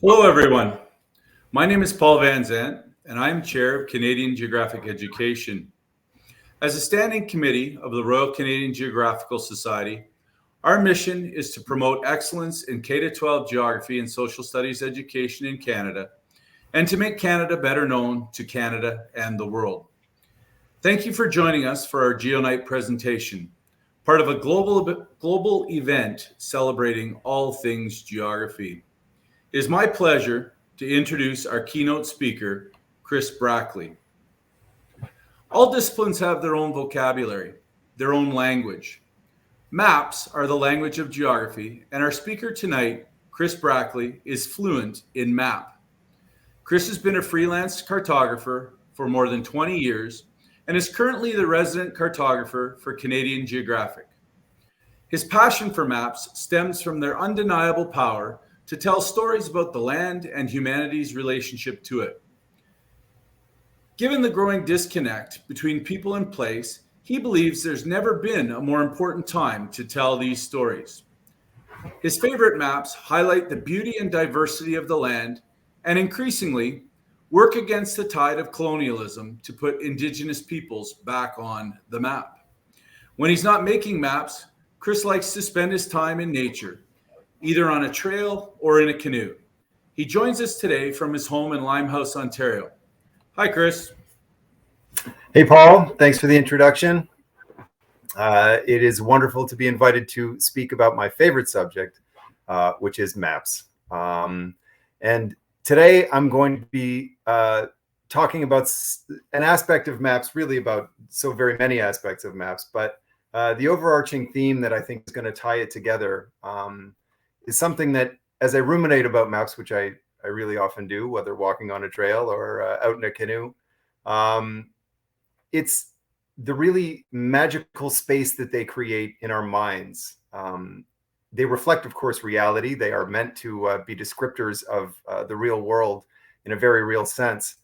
Hello, everyone. My name is Paul Van Zandt, and I am Chair of Canadian Geographic Education. As a standing committee of the Royal Canadian Geographical Society, our mission is to promote excellence in K-12 geography and social studies education in Canada, and to make Canada better known to Canada and the world. Thank you for joining us for our GeoNight presentation, part of a global event celebrating all things geography. It is my pleasure to introduce our keynote speaker, Chris Brackley. All disciplines have their own vocabulary, their own language. Maps are the language of geography, and our speaker tonight, Chris Brackley, is fluent in map. Chris has been a freelance cartographer for more than 20 years and is currently the resident cartographer for Canadian Geographic. His passion for maps stems from their undeniable power to tell stories about the land and humanity's relationship to it. Given the growing disconnect between people and place, he believes there's never been a more important time to tell these stories. His favorite maps highlight the beauty and diversity of the land and increasingly work against the tide of colonialism to put Indigenous peoples back on the map. When he's not making maps, Chris likes to spend his time in nature, either on a trail or in a canoe. He joins us today from his home in Limehouse, Ontario. Hi, Chris. Hey, Paul. Thanks for the introduction. It is wonderful to be invited to speak about my favorite subject, which is maps. And today I'm going to be talking about an aspect of maps, really about so very many aspects of maps, but the overarching theme that I think is going to tie it together is something that, as I ruminate about maps, which I really often do, whether walking on a trail or out in a canoe, it's the really magical space that they create in our minds. They reflect, of course, reality. They are meant to be descriptors of the real world in a very real sense,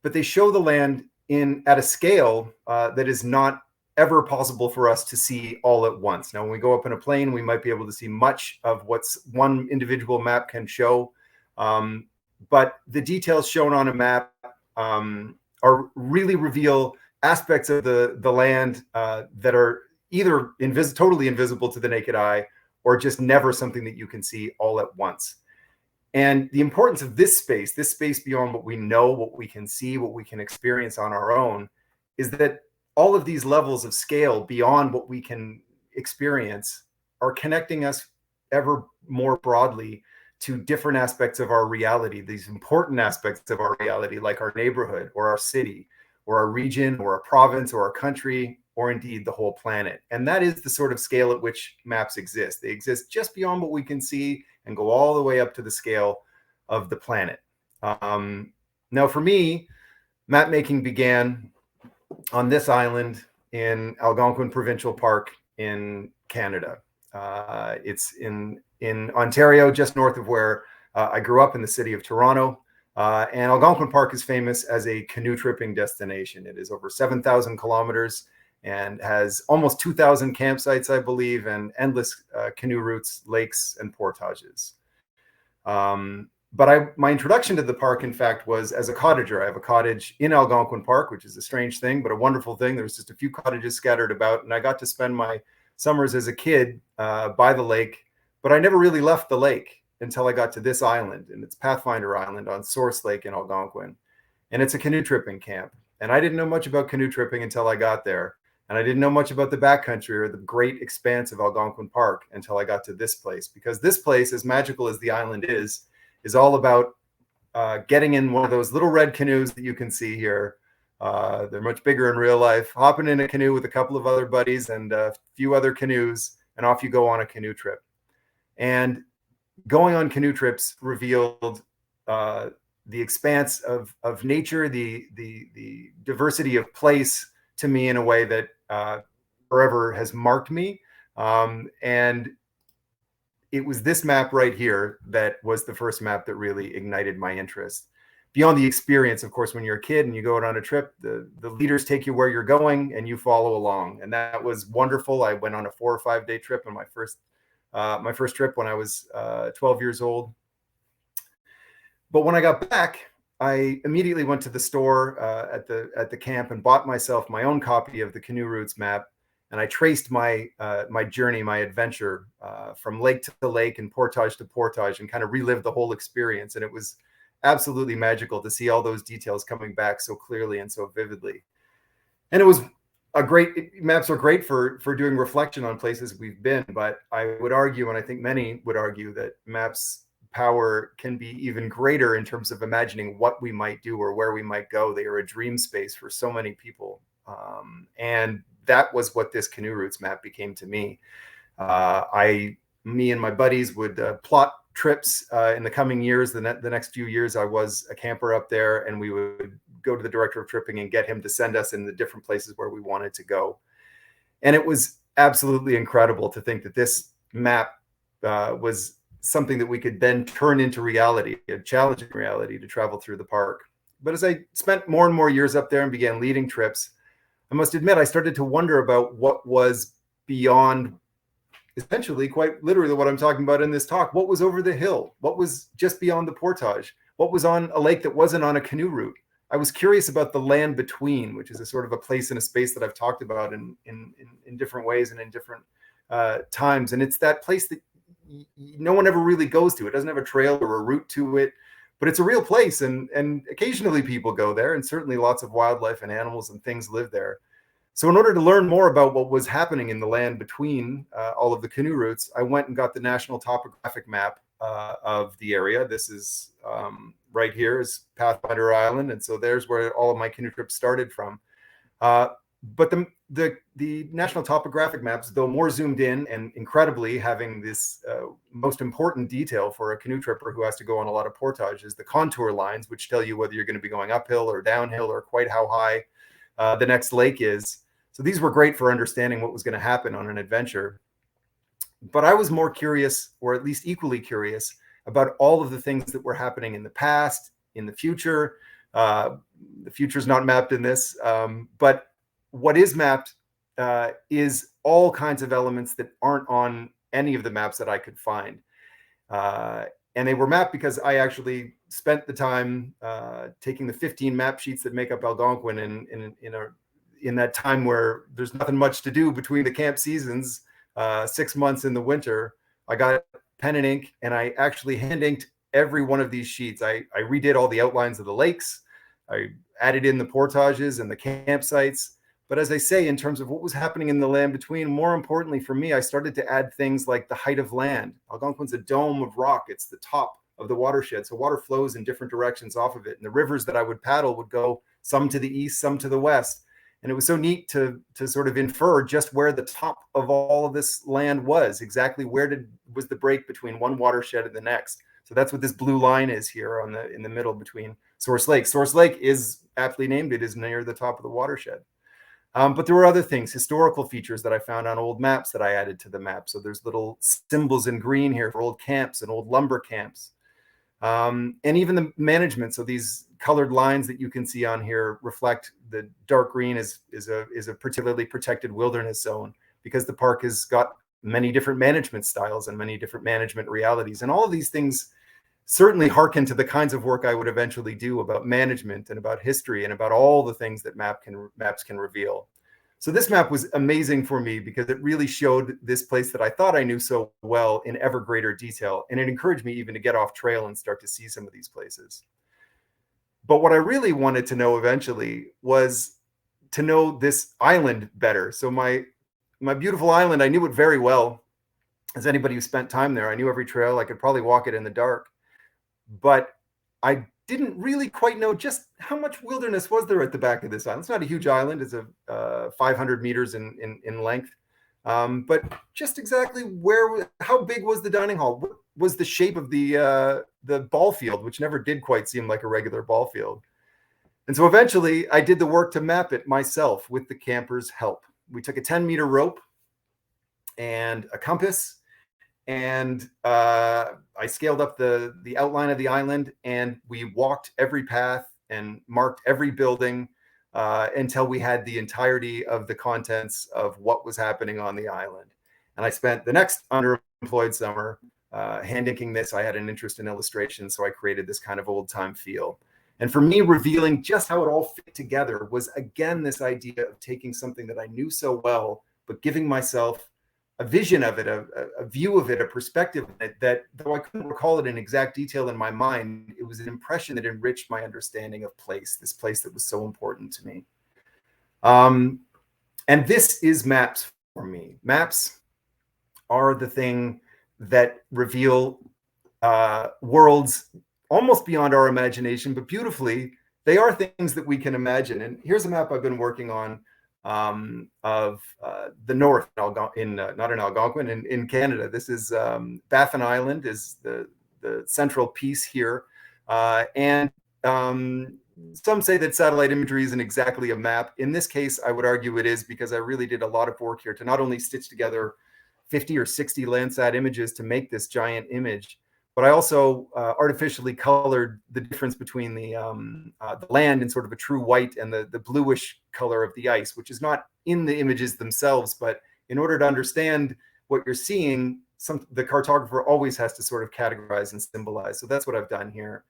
but they show the land at a scale that is not ever possible for us to see all at once. Now, when we go up in a plane, we might be able to see much of what's one individual map can show, but the details shown on a map are really reveal aspects of the land that are either totally invisible to the naked eye or just never something that you can see all at once. And the importance of this space beyond what we know, what we can see, what we can experience on our own, is that all of these levels of scale beyond what we can experience are connecting us ever more broadly to different aspects of our reality, these important aspects of our reality, like our neighborhood or our city or our region or our province or our country, or indeed the whole planet. And that is the sort of scale at which maps exist. They exist just beyond what we can see and go all the way up to the scale of the planet. Now, for me, map making began on this island in Algonquin Provincial Park in Canada. It's in Ontario, just north of where I grew up in the city of Toronto. And Algonquin Park is famous as a canoe tripping destination. It is over 7,000 kilometers and has almost 2,000 campsites, I believe, and endless canoe routes, lakes, and portages. But my introduction to the park, in fact, was as a cottager. I have a cottage in Algonquin Park, which is a strange thing, but a wonderful thing. There was just a few cottages scattered about, and I got to spend my summers as a kid by the lake, but I never really left the lake until I got to this island, and it's Pathfinder Island on Source Lake in Algonquin. And it's a canoe tripping camp. And I didn't know much about canoe tripping until I got there. And I didn't know much about the backcountry or the great expanse of Algonquin Park until I got to this place, because this place, as magical as the island is all about getting in one of those little red canoes that you can see here. They're much bigger in real life. Hopping in a canoe with a couple of other buddies and a few other canoes, and off you go on a canoe trip. And going on canoe trips revealed the expanse of nature, the diversity of place to me in a way that forever has marked me. And it was this map right here that was the first map that really ignited my interest. Beyond the experience, of course, when you're a kid and you go out on a trip, the leaders take you where you're going and you follow along. And that was wonderful. I went on a 4 or 5 day trip on my first trip when I was 12 years old. But when I got back, I immediately went to the store at the camp and bought myself my own copy of the Canoe Routes Map, and I traced my journey, my adventure from lake to lake and portage to portage, and kind of relived the whole experience. And it was absolutely magical to see all those details coming back so clearly and so vividly. And it was maps are great for doing reflection on places we've been, but I would argue, and I think many would argue, that maps power can be even greater in terms of imagining what we might do or where we might go. They are a dream space for so many people. And that was what this Canoe Routes Map became to me. Me and my buddies would plot trips in the coming years. The next few years, I was a camper up there, and we would go to the director of tripping and get him to send us in the different places where we wanted to go. And it was absolutely incredible to think that this map was something that we could then turn into reality, a challenging reality to travel through the park. But as I spent more and more years up there and began leading trips, I must admit, I started to wonder about what was beyond, essentially, quite literally what I'm talking about in this talk. What was over the hill? What was just beyond the portage? What was on a lake that wasn't on a canoe route? I was curious about the land between, which is a sort of a place and a space that I've talked about in different ways and in different times. And it's that place that no one ever really goes to. It doesn't have a trail or a route to it, but it's a real place. And occasionally people go there, and certainly lots of wildlife and animals and things live there. So in order to learn more about what was happening in the land between all of the canoe routes, I went and got the National Topographic Map of the area. This is right here is Pathfinder Island. And so there's where all of my canoe trips started from. But the National Topographic Maps, though more zoomed in and incredibly having this most important detail for a canoe tripper who has to go on a lot of portage, is the contour lines, which tell you whether you're going to be going uphill or downhill or quite how high the next lake is. So these were great for understanding what was going to happen on an adventure. But I was more curious, or at least equally curious, about all of the things that were happening in the past, in the future. The future is not mapped in this, but what is mapped is all kinds of elements that aren't on any of the maps that I could find. And they were mapped because I actually spent the time taking the 15 map sheets that make up Algonquin in that time where there's nothing much to do between the camp seasons, 6 months in the winter. I got pen and ink, and I actually hand inked every one of these sheets. I redid all the outlines of the lakes. I added in the portages and the campsites. But as I say, in terms of what was happening in the land between, more importantly for me, I started to add things like the height of land. Algonquin's a dome of rock. It's the top of the watershed. So water flows in different directions off of it. And the rivers that I would paddle would go some to the east, some to the west. And it was so neat to sort of infer just where the top of all of this land was, exactly where was the break between one watershed and the next. So that's what this blue line is here in the middle between Source Lake. Source Lake is aptly named. It is near the top of the watershed. But there were other things, historical features that I found on old maps that I added to the map. So there's little symbols in green here for old camps and old lumber camps. And even the management. So these colored lines that you can see on here reflect the dark green is a particularly protected wilderness zone, because the park has got many different management styles and many different management realities. And all of these things certainly hearken to the kinds of work I would eventually do about management and about history and about all the things that maps can reveal. So this map was amazing for me because it really showed this place that I thought I knew so well in ever greater detail. And it encouraged me even to get off trail and start to see some of these places. But what I really wanted to know eventually was to know this island better. So my beautiful island, I knew it very well. As anybody who spent time there, I knew every trail. I could probably walk it in the dark. But I didn't really quite know just how much wilderness was there at the back of this island. It's not a huge island. It's 500 meters in length. But just exactly how big was the dining hall? What was the shape of the ball field, which never did quite seem like a regular ball field? And so eventually I did the work to map it myself with the campers' help. We took a 10-meter rope and a compass, and I scaled up the outline of the island, and we walked every path and marked every building until we had the entirety of the contents of what was happening on the island. And I spent the next underemployed summer hand inking this, I had an interest in illustration, so I created this kind of old time feel. And for me, revealing just how it all fit together was, again, this idea of taking something that I knew so well, but giving myself a vision of it, a view of it, a perspective of it, that though I couldn't recall it in exact detail in my mind, it was an impression that enriched my understanding of place, this place that was so important to me. And this is maps for me. Maps are the thing that reveal worlds almost beyond our imagination, but beautifully, they are things that we can imagine. And here's a map I've been working on of the north, not in Algonquin, in Canada. This is Baffin Island is the central piece here. And some say that satellite imagery isn't exactly a map. In this case, I would argue it is, because I really did a lot of work here to not only stitch together 50 or 60 Landsat images to make this giant image, but I also artificially colored the difference between the land in sort of a true white and the bluish color of the ice, which is not in the images themselves, but in order to understand what you're seeing, the cartographer always has to sort of categorize and symbolize. So that's what I've done here.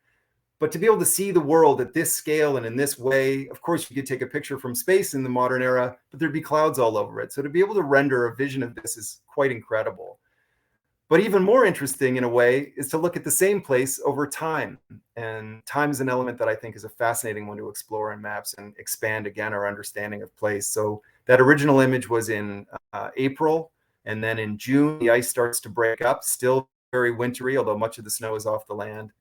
But to be able to see the world at this scale and in this way, of course, you could take a picture from space in the modern era, but there'd be clouds all over it. So to be able to render a vision of this is quite incredible. But even more interesting in a way is to look at the same place over time. And time is an element that I think is a fascinating one to explore in maps and expand, again, our understanding of place. So that original image was in April. And then in June, the ice starts to break up, still very wintry, although much of the snow is off the land.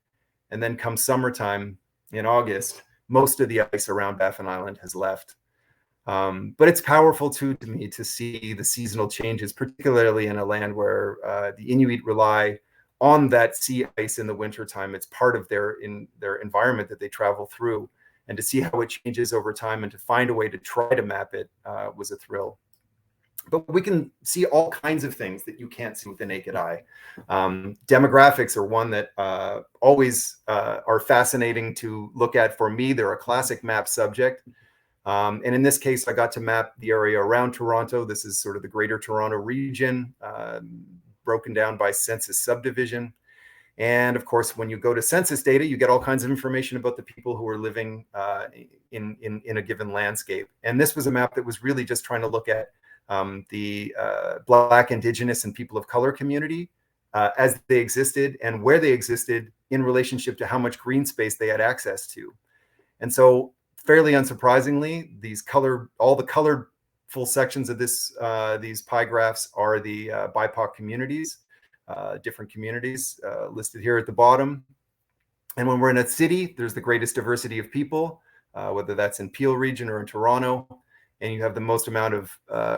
And then come summertime in August, most of the ice around Baffin Island has left. But it's powerful too to me to see the seasonal changes, particularly in a land where the Inuit rely on that sea ice in the wintertime. It's part of their environment that they travel through. And to see how it changes over time and to find a way to try to map it was a thrill. But we can see all kinds of things that you can't see with the naked eye. Demographics are one that always are fascinating to look at for me. They're a classic map subject. And in this case, I got to map the area around Toronto. This is sort of the greater Toronto region, broken down by census subdivision. And of course, when you go to census data, you get all kinds of information about the people who are living in a given landscape. And this was a map that was really just trying to look at the Black, Indigenous, and people of color community as they existed and where they existed in relationship to how much green space they had access to. And so, fairly unsurprisingly, all the colorful sections of these pie graphs are the BIPOC communities, different communities listed here at the bottom. And when we're in a city, there's the greatest diversity of people, whether that's in Peel region or in Toronto, and you have the most amount of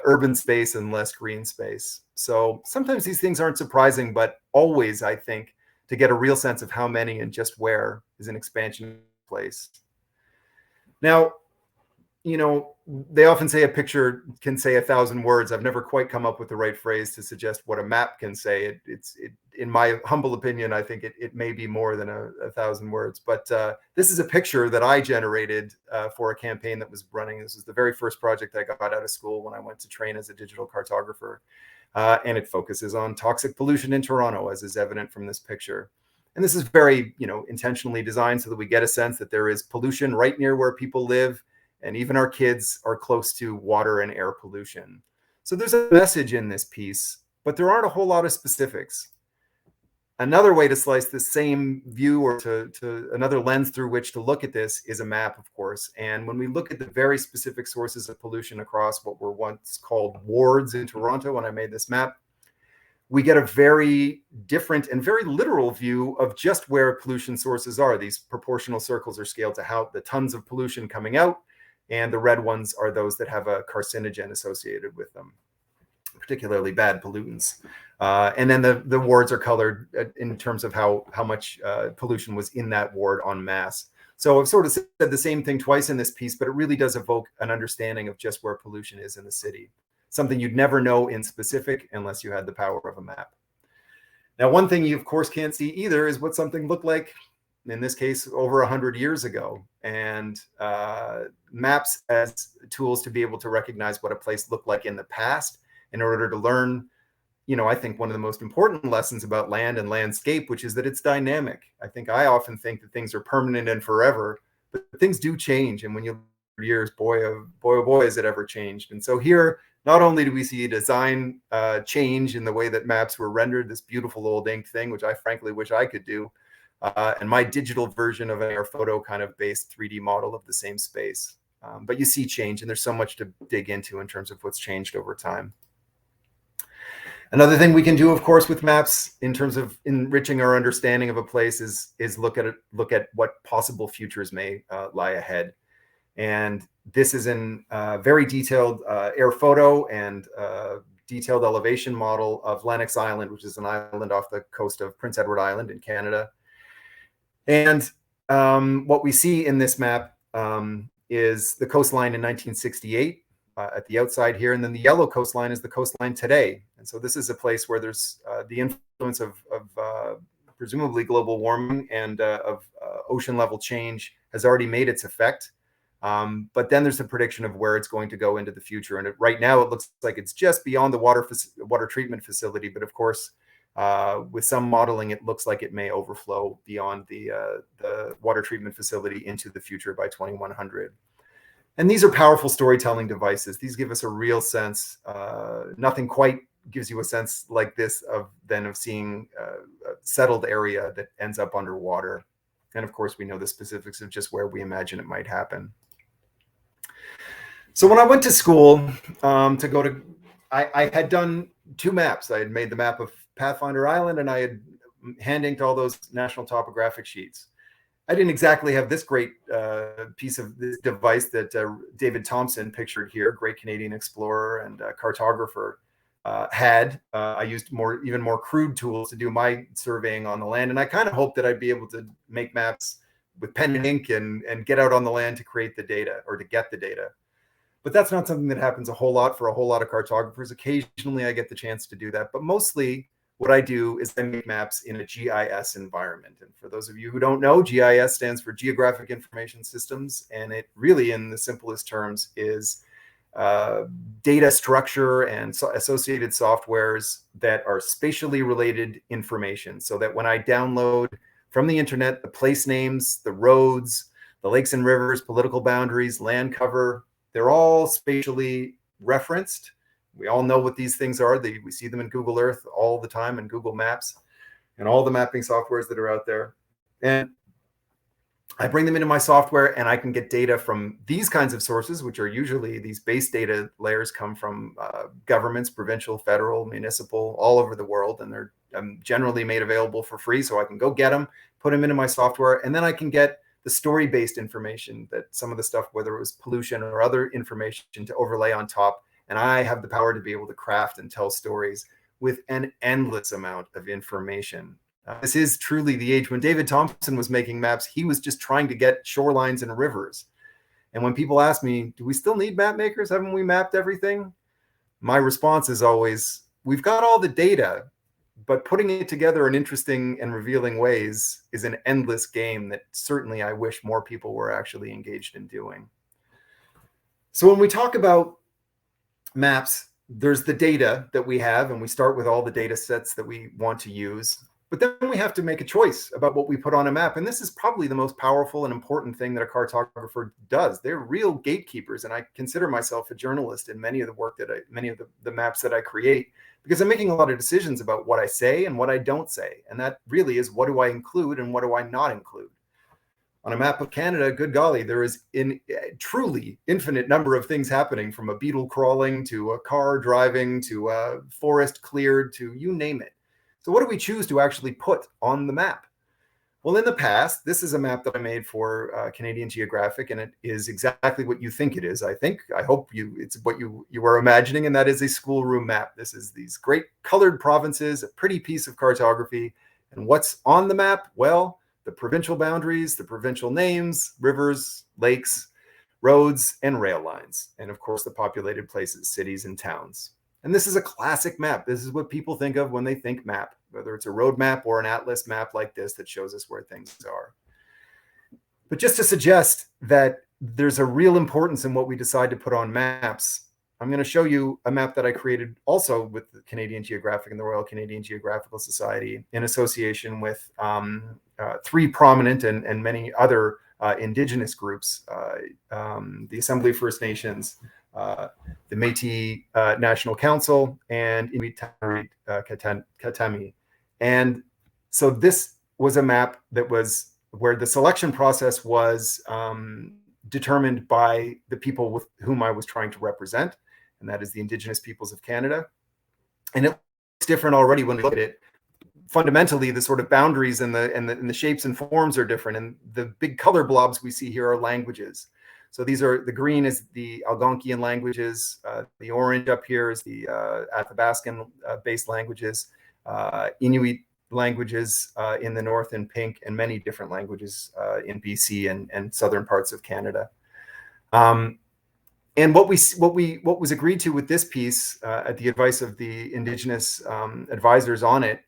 urban space and less green space. So sometimes these things aren't surprising, but always, I think, to get a real sense of how many and just where is an expansion of place. Now, you know, they often say a picture can say 1,000 words. I've never quite come up with the right phrase to suggest what a map can say. It's in my humble opinion, I think it may be more than 1,000 words. But this is a picture that I generated for a campaign that was running. This was the very first project I got out of school when I went to train as a digital cartographer. And it focuses on toxic pollution in Toronto, as is evident from this picture. And this is very, intentionally designed so that we get a sense that there is pollution right near where people live. And even our kids are close to water and air pollution. So there's a message in this piece, but there aren't a whole lot of specifics. Another way to slice the same view, or to another lens through which to look at this, is a map, of course. And when we look at the very specific sources of pollution across what were once called wards in Toronto, when I made this map, we get a very different and very literal view of just where pollution sources are. These proportional circles are scaled to how the tons of pollution coming out, and the red ones are those that have a carcinogen associated with them, particularly bad pollutants. And then the wards are colored in terms of how much pollution was in that ward en masse. So I've sort of said the same thing twice in this piece, but it really does evoke an understanding of just where pollution is in the city. Something you'd never know in specific unless you had the power of a map. Now, one thing you, of course, can't see either is what something looked like, in this case, over 100 years ago. And maps as tools to be able to recognize what a place looked like in the past in order to learn I think one of the most important lessons about land and landscape, which is that it's dynamic. I often think that things are permanent and forever, but things do change. And when you look at years, boy, oh boy, has it ever changed. And so here, not only do we see a design change in the way that maps were rendered, this beautiful old ink thing, which I frankly wish I could do, and my digital version of an air photo kind of based 3D model of the same space. But you see change, and there's so much to dig into in terms of what's changed over time. Another thing we can do, of course, with maps in terms of enriching our understanding of a place is look at what possible futures may lie ahead. And this is in very detailed air photo and detailed elevation model of Lenox Island, which is an island off the coast of Prince Edward Island in Canada. And what we see in this map is the coastline in 1968 at the outside here. And then the yellow coastline is the coastline today. And so this is a place where there's the influence of presumably global warming and of ocean level change has already made its effect. But then there's the prediction of where it's going to go into the future. And right now it looks like it's just beyond the water treatment facility. But of course, with some modeling, it looks like it may overflow beyond the water treatment facility into the future by 2100. And these are powerful storytelling devices. These give us a real sense. Nothing quite gives you a sense like this of seeing a settled area that ends up underwater. And of course, we know the specifics of just where we imagine it might happen. So when I went to school I had done 2 maps. I had made the map of Pathfinder Island, and I had hand inked all those national topographic sheets. I didn't exactly have this great piece of this device that David Thompson pictured here, great Canadian explorer and cartographer, had. I used even more crude tools to do my surveying on the land, and I kind of hoped that I'd be able to make maps with pen and ink and get out on the land to create the data or to get the data. But that's not something that happens a whole lot for a whole lot of cartographers. Occasionally I get the chance to do that, but mostly what I do is I make maps in a GIS environment. And for those of you who don't know, GIS stands for Geographic Information Systems. And it really, in the simplest terms, is data structure and associated softwares that are spatially related information. So that when I download from the internet, the place names, the roads, the lakes and rivers, political boundaries, land cover, they're all spatially referenced. We all know what these things are. We see them in Google Earth all the time and Google Maps and all the mapping softwares that are out there. And I bring them into my software, and I can get data from these kinds of sources, which are usually these base data layers come from governments, provincial, federal, municipal, all over the world. And they're generally made available for free. So I can go get them, put them into my software, and then I can get the story-based information that some of the stuff, whether it was pollution or other information, to overlay on top. And I have the power to be able to craft and tell stories with an endless amount of information. This is truly the age when David Thompson was making maps. He was just trying to get shorelines and rivers. And when people ask me, do we still need map makers? Haven't we mapped everything? My response is always, we've got all the data, but putting it together in interesting and revealing ways is an endless game that certainly I wish more people were actually engaged in doing. So when we talk about maps, there's the data that we have, and we start with all the data sets that we want to use. But then we have to make a choice about what we put on a map. And this is probably the most powerful and important thing that a cartographer does. They're real gatekeepers. And I consider myself a journalist in many of the maps that I create, because I'm making a lot of decisions about what I say and what I don't say. And that really is, what do I include and what do I not include? On a map of Canada, good golly, there is a truly infinite number of things happening, from a beetle crawling to a car driving to a forest cleared to you name it. So what do we choose to actually put on the map? Well, in the past, this is a map that I made for Canadian Geographic, and it is exactly what you think it is. I hope it's what you are imagining, and that is a schoolroom map. This is these great colored provinces, a pretty piece of cartography. And what's on the map? Well, the provincial boundaries, the provincial names, rivers, lakes, roads, and rail lines. And of course, the populated places, cities and towns. And this is a classic map. This is what people think of when they think map, whether it's a road map or an atlas map like this that shows us where things are. But just to suggest that there's a real importance in what we decide to put on maps, I'm going to show you a map that I created also with the Canadian Geographic and the Royal Canadian Geographical Society in association with 3 prominent and many other Indigenous groups, the Assembly of First Nations, the Métis National Council, and Inuit Katami. And so this was a map that was where the selection process was determined by the people with whom I was trying to represent, and that is the Indigenous peoples of Canada. And it looks different already when we look at it. Fundamentally, the sort of boundaries and the shapes and forms are different, and the big color blobs we see here are languages. So these are, the green is the Algonquin languages, the orange up here is the Athabascan based languages, Inuit languages in the north in pink, and many different languages in BC and southern parts of Canada. And what was agreed to with this piece, at the advice of the Indigenous advisors on it,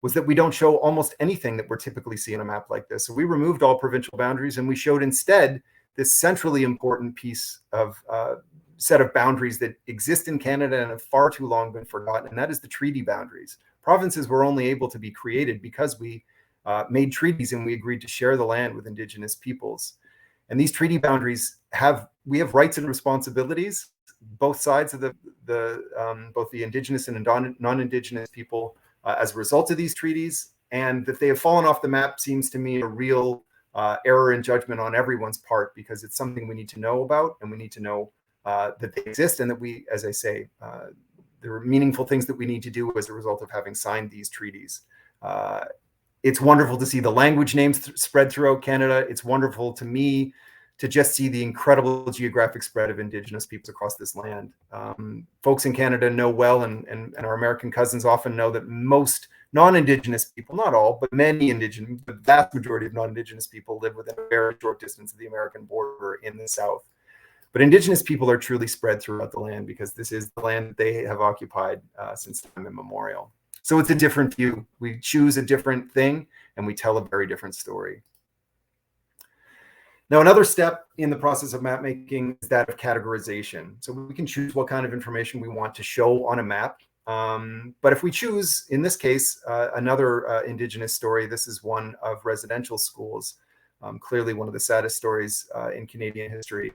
was that we don't show almost anything that we're typically see in a map like this. So we removed all provincial boundaries, and we showed instead this centrally important piece of set of boundaries that exist in Canada and have far too long been forgotten, and that is the treaty boundaries. Provinces were only able to be created because we made treaties and we agreed to share the land with Indigenous peoples. And these treaty boundaries we have rights and responsibilities, both sides of both the Indigenous and non-Indigenous people as a result of these treaties. And that they have fallen off the map seems to me a real error in judgment on everyone's part, because it's something we need to know about, and we need to know that they exist, and that we, as I say, there are meaningful things that we need to do as a result of having signed these treaties. It's wonderful to see the language names spread throughout Canada. It's wonderful to me to just see the incredible geographic spread of Indigenous peoples across this land. Folks in Canada know well, and our American cousins often know that most non-Indigenous people, not all, but many Indigenous, the vast majority of non-Indigenous people live within a very short distance of the American border in the South. But Indigenous people are truly spread throughout the land, because this is the land that they have occupied since time immemorial. So it's a different view. We choose a different thing, and we tell a very different story. Now, another step in the process of map making is that of categorization. So we can choose what kind of information we want to show on a map. But if we choose, in this case, another Indigenous story, this is one of residential schools, clearly one of the saddest stories in Canadian history.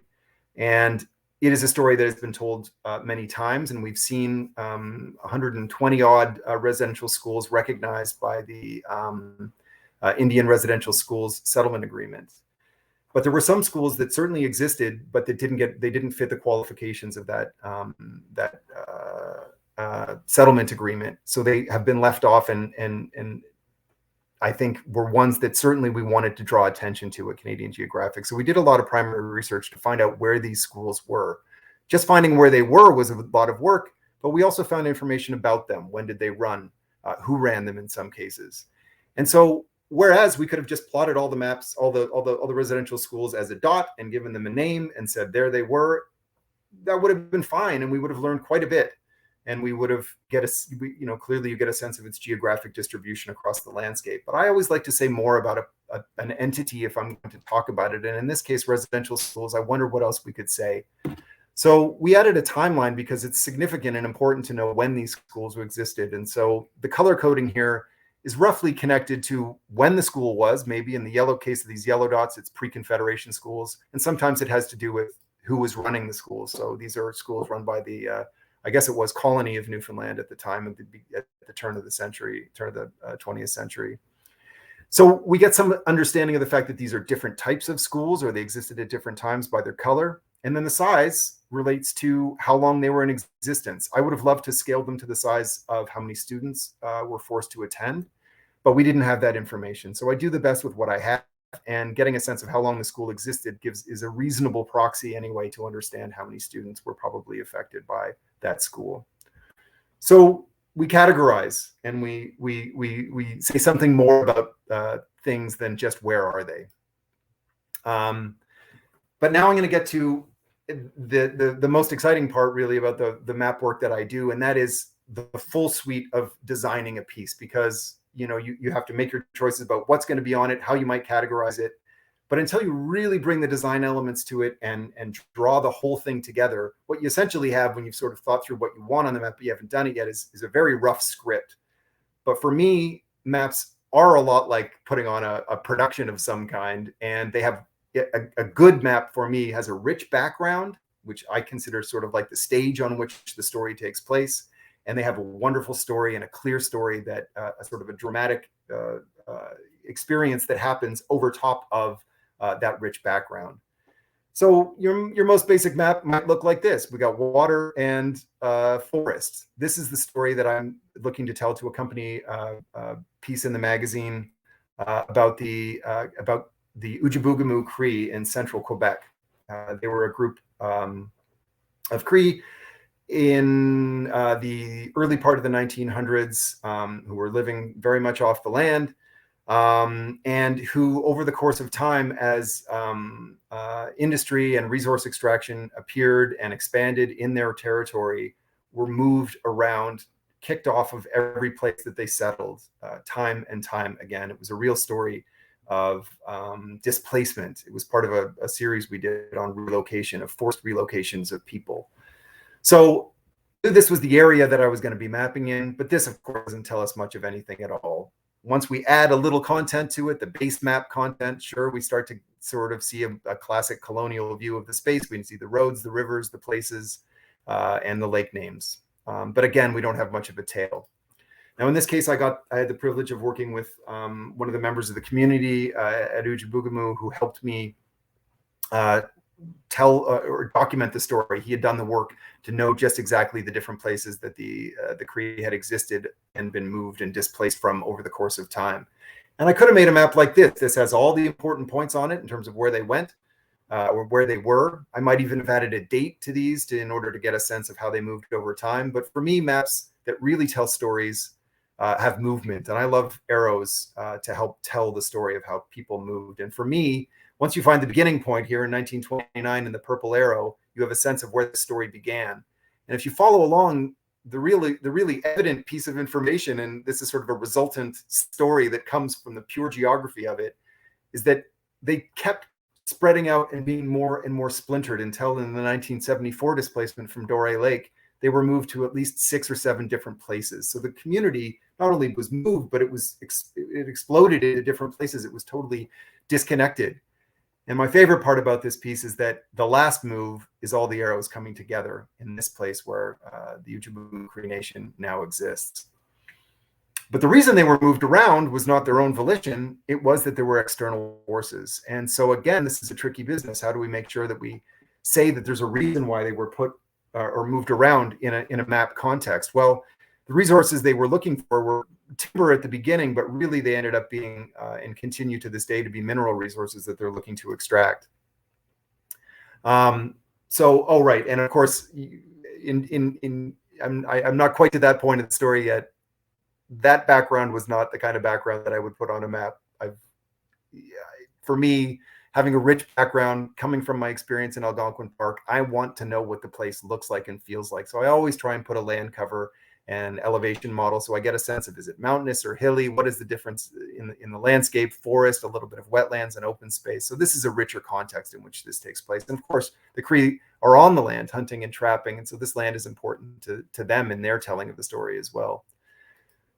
And it is a story that has been told many times, and we've seen 120 odd residential schools recognized by the Indian Residential Schools Settlement Agreement. But there were some schools that certainly existed, but that didn't fit the qualifications of that settlement agreement. So they have been left off, and I think were ones that certainly we wanted to draw attention to at Canadian Geographic. So we did a lot of primary research to find out where these schools were. Just finding where they were was a lot of work, but we also found information about them. When did they run? Who ran them in some cases? And so, whereas we could have just plotted all the maps, all the residential schools as a dot and given them a name and said there they were, that would have been fine, and we would have learned quite a bit. And we would have clearly you get a sense of its geographic distribution across the landscape. But I always like to say more about an entity if I'm going to talk about it. And in this case, residential schools, I wonder what else we could say. So we added a timeline because it's significant and important to know when these schools existed. And so the color coding here is roughly connected to when the school was. Maybe in the yellow case of these yellow dots, it's pre-Confederation schools. And sometimes it has to do with who was running the schools. So these are schools run by the I guess it was colony of Newfoundland at the time at the turn of the 20th century. So we get some understanding of the fact that these are different types of schools, or they existed at different times by their color. And then the size relates to how long they were in existence. I would have loved to scale them to the size of how many students were forced to attend, but we didn't have that information. So I do the best with what I have, and getting a sense of how long the school existed is a reasonable proxy anyway to understand how many students were probably affected by that school. So we categorize, and we say something more about things than just where are they. But now I'm going to get to the most exciting part really about the map work that I do, and that is the full suite of designing a piece, because you have to make your choices about what's going to be on it, how you might categorize it. But until you really bring the design elements to it and draw the whole thing together, what you essentially have when you've sort of thought through what you want on the map, but you haven't done it yet, is a very rough script. But for me, maps are a lot like putting on a production of some kind, and they have a good map for me has a rich background, which I consider sort of like the stage on which the story takes place. And they have a wonderful story and a clear story that a sort of a dramatic experience that happens over top of that rich background. So your most basic map might look like this. We got water and forest. This is the story that I'm looking to tell to accompany a piece in the magazine about the Ojiboogamuu Cree in central Quebec. They were a group of Cree in the early part of the 1900s who were living very much off the land. And who, over the course of time, as industry and resource extraction appeared and expanded in their territory, were moved around, kicked off of every place that they settled, time and time again. It was a real story of displacement. It was part of a series we did on relocation, of forced relocations of people. So this was the area that I was going to be mapping in, but this, of course, doesn't tell us much of anything at all. Once we add a little content to it, the base map content, sure, we start to sort of see a classic colonial view of the space. We can see the roads, the rivers, the places, and the lake names. But again, we don't have much of a tail. Now, in this case, I had the privilege of working with one of the members of the community at Ojiboogamuu who helped me tell or document the story. He had done the work to know just exactly the different places that the Cree had existed and been moved and displaced from over the course of time. And I could have made a map like this. This has all the important points on it in terms of where they went or where they were. I might even have added a date to these in order to get a sense of how they moved over time. But for me, maps that really tell stories have movement. And I love arrows to help tell the story of how people moved. And for me, once you find the beginning point here in 1929 in the purple arrow, you have a sense of where the story began. And if you follow along, the really evident piece of information, and this is sort of a resultant story that comes from the pure geography of it, is that they kept spreading out and being more and more splintered until in the 1974 displacement from Dore Lake, they were moved to at least 6 or 7 different places. So the community not only was moved, but it exploded into different places. It was totally disconnected. And my favorite part about this piece is that the last move is all the arrows coming together in this place where the Ojiboogamuu Cree Nation now exists. But the reason they were moved around was not their own volition. It was that there were external forces. And so again, this is a tricky business. How do we make sure that we say that there's a reason why they were put or moved around in a map context? Well, the resources they were looking for were timber at the beginning, but really they ended up being and continue to this day to be mineral resources that they're looking to extract. And of course, I'm not quite to that point in the story yet. That background was not the kind of background that I would put on a map. For me, having a rich background coming from my experience in Algonquin Park, I want to know what the place looks like and feels like. So I always try and put a land cover and elevation model, so I get a sense of, is it mountainous or hilly? What is the difference in the landscape? Forest, a little bit of wetlands and open space. So this is a richer context in which this takes place. And of course, the Cree are on the land hunting and trapping, and so this land is important to them in their telling of the story as well.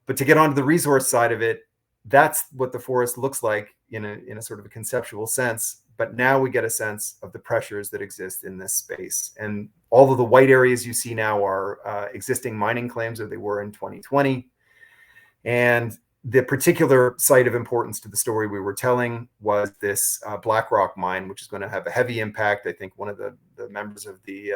But to get onto the resource side of it, that's what the forest looks like in a sort of a conceptual sense. But now we get a sense of the pressures that exist in this space. And all of the white areas you see now are existing mining claims, or they were in 2020. And the particular site of importance to the story we were telling was this Black Rock mine, which is going to have a heavy impact. I think one of the members of the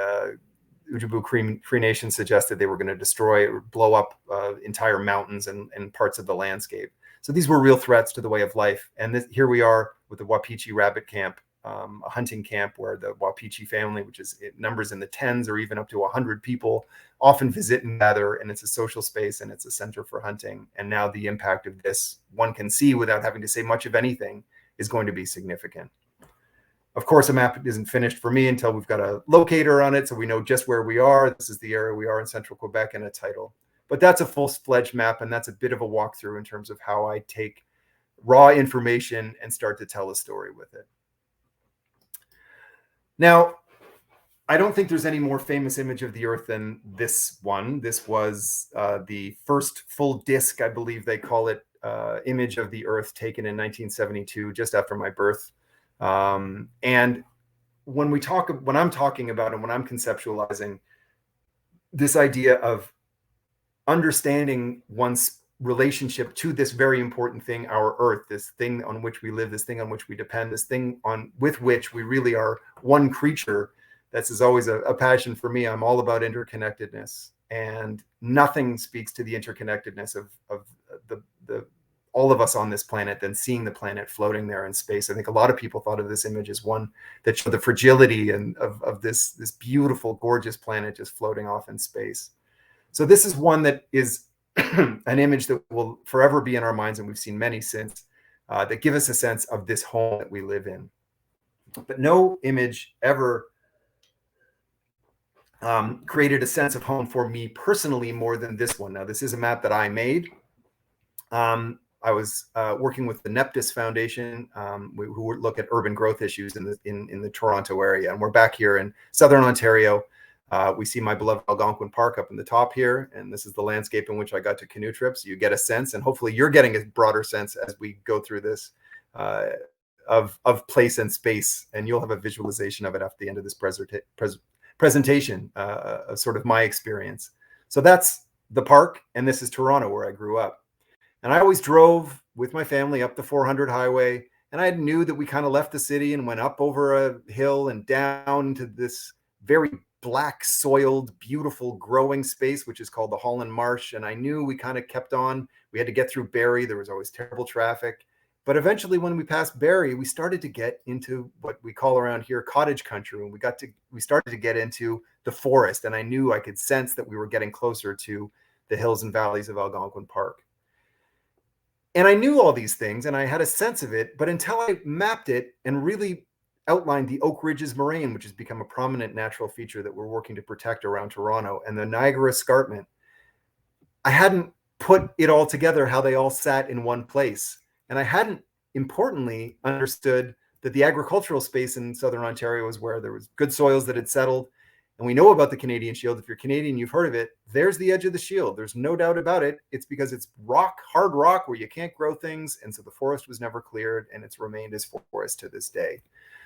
Ojiboogamuu Cree Nation suggested they were going to destroy or blow up entire mountains and parts of the landscape. So these were real threats to the way of life. And here we are with the Wapiti Rabbit Camp, a hunting camp where the Wapiti family, which is numbers in the tens or even up to 100 people, often visit and gather. And it's a social space and it's a center for hunting. And now the impact of this, one can see without having to say much of anything, is going to be significant. Of course, a map isn't finished for me until we've got a locator on it, so we know just where we are. This is the area we are in central Quebec, and a title. But that's a full-fledged map, and that's a bit of a walkthrough in terms of how I take raw information and start to tell a story with it. Now, I don't think there's any more famous image of the Earth than this one. This was the first full disk, I believe they call it, image of the Earth taken in 1972, just after my birth. And when I'm talking about and when I'm conceptualizing this idea of understanding one's relationship to this very important thing, our Earth, this thing on which we live, this thing on which we depend, this thing with which we really are one creature. This is always a passion for me. I'm all about interconnectedness, and nothing speaks to the interconnectedness of the all of us on this planet than seeing the planet floating there in space. I think a lot of people thought of this image as one that showed the fragility and of this beautiful, gorgeous planet just floating off in space. So this is one that is an image that will forever be in our minds, and we've seen many since, that give us a sense of this home that we live in. But no image ever created a sense of home for me personally more than this one. Now, this is a map that I made. I was working with the Neptis Foundation, who look at urban growth issues in the Toronto area, and we're back here in Southern Ontario. We see my beloved Algonquin Park up in the top here, and this is the landscape in which I got to canoe trips. So you get a sense, and hopefully you're getting a broader sense as we go through this of place and space, and you'll have a visualization of it after the end of this presentation, sort of my experience. So that's the park, and this is Toronto, where I grew up. And I always drove with my family up the 400 highway, and I knew that we kind of left the city and went up over a hill and down to this very black soiled, beautiful growing space, which is called the Holland Marsh. And I knew we kind of kept on. We had to get through Barrie. There was always terrible traffic. But eventually, when we passed Barrie, we started to get into what we call around here cottage country. And we started to get into the forest. And I knew I could sense that we were getting closer to the hills and valleys of Algonquin Park. And I knew all these things, and I had a sense of it. But until I mapped it and really outlined the Oak Ridges Moraine, which has become a prominent natural feature that we're working to protect around Toronto, and the Niagara Escarpment, I hadn't put it all together, how they all sat in one place. And I hadn't, importantly, understood that the agricultural space in Southern Ontario was where there was good soils that had settled. And we know about the Canadian Shield. If you're Canadian, you've heard of it. There's the edge of the shield. There's no doubt about it. It's because it's rock, hard rock, where you can't grow things. And so the forest was never cleared, and it's remained as forest to this day.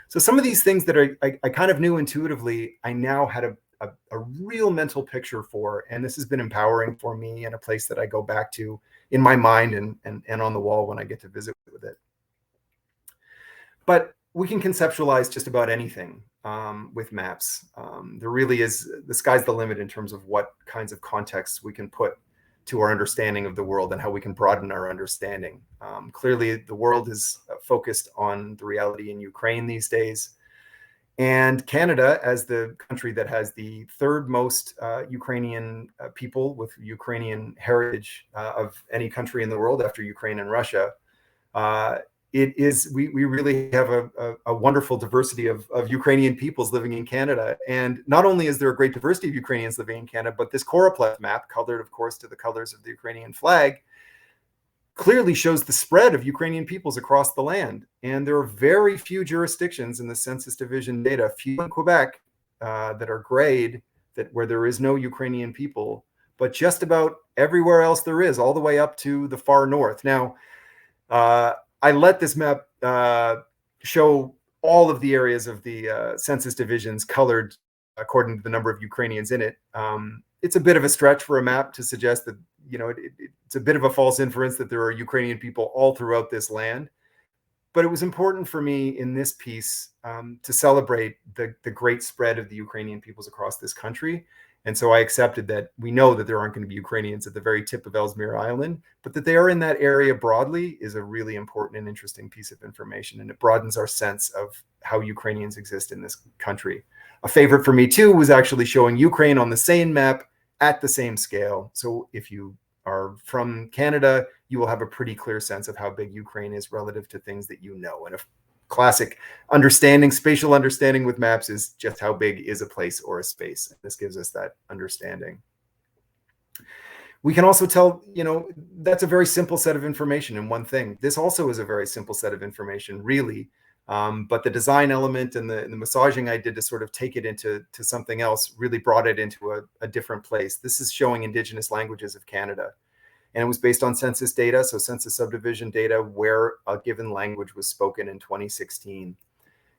So some of these things that I kind of knew intuitively, I now had a real mental picture for, and this has been empowering for me, and a place that I go back to in my mind and on the wall when I get to visit with it. But we can conceptualize just about anything with maps. There really is, the sky's the limit in terms of what kinds of contexts we can put to our understanding of the world and how we can broaden our understanding. Clearly, the world is focused on the reality in Ukraine these days. And Canada, as the country that has the third most Ukrainian people with Ukrainian heritage of any country in the world after Ukraine and Russia, we really have a wonderful diversity of Ukrainian peoples living in Canada. And not only is there a great diversity of Ukrainians living in Canada, but this choropleth map, colored, of course, to the colors of the Ukrainian flag, clearly shows the spread of Ukrainian peoples across the land. And there are very few jurisdictions in the Census Division data, few in Quebec, that are grayed, where there is no Ukrainian people, but just about everywhere else there is, all the way up to the far north. Now, I let this map show all of the areas of the census divisions colored according to the number of Ukrainians in it. It's a bit of a stretch for a map to suggest that, it's a bit of a false inference that there are Ukrainian people all throughout this land. But it was important for me in this piece to celebrate the great spread of the Ukrainian peoples across this country. And so I accepted that we know that there aren't going to be Ukrainians at the very tip of Ellesmere Island, but that they are in that area broadly is a really important and interesting piece of information. And it broadens our sense of how Ukrainians exist in this country. A favorite for me, too, was actually showing Ukraine on the same map at the same scale. So if you are from Canada, you will have a pretty clear sense of how big Ukraine is relative to things that you know. And a classic spatial understanding with maps is just how big is a place or a space. This gives us that understanding. We can also tell, that's a very simple set of information in one thing. This also is a very simple set of information, really. But the design element and the massaging I did to sort of take it into something else really brought it into a different place. This is showing Indigenous languages of Canada. And it was based on census data, so census subdivision data, where a given language was spoken in 2016.